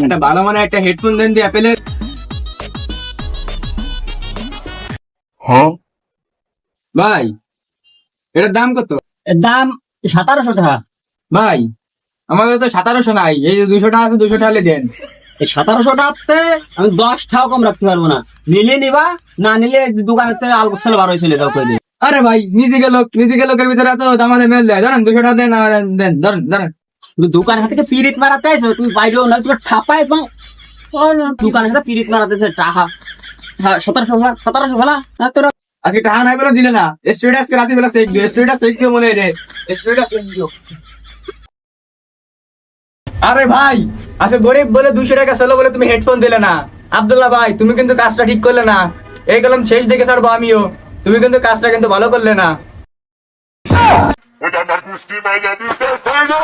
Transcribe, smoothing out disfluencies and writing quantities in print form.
একটা ভালো মানে একটা হেডফোন দেন দি অ্যাপেলের। ভাই এটার দাম কত? এর দাম 1700 টাকা। ভাই আমাদের তো 1700 নাই, এই যে 200 টাকা আছে 200 টাকা হলে দেন। এই 1700 টাকাতে আমি 10 টাকা কম রাখতে পারবো না। নিলে নিবা, না নিলে দোকানের থেকে আলবসাল বার হয়ে চলে যাও করে দিই। আরে ভাই নিজেকে লোকের ভিতরে এত দামাতে মেল দেয়, ধরেন 200 টাকা দেন, আর দেন, ধরেন ধরেন। তুমি দোকানের থেকে পিরিত মারাতে আইছো, তুমি বাইরেও না, তুমি ঠাপাই এবং দোকানের সাথে পিরিত মারাতে টাকা 1700 ভালা না তোরা। আজকে টাকা নাই বলে দিলে না, স্টুডেন্ট রাতে বেলা চেক দিও, স্টুডেন্ট চেক দিও মনে রে, স্টুডেন্ট চেক দিও। আরে ভাই আচ্ছা গরিব বলে 200 টাকা চলো বলে তুমি হেডফোন দিলে না। আব্দুল্লাহ ভাই তুমি কিন্তু কাজটা ঠিক করলে না, এই কলম শেষ দেখে ছাড়বো আমিও, তুমি কিন্তু কাজটা কিন্তু ভালো করলে না। Udah bagus di meja di sana,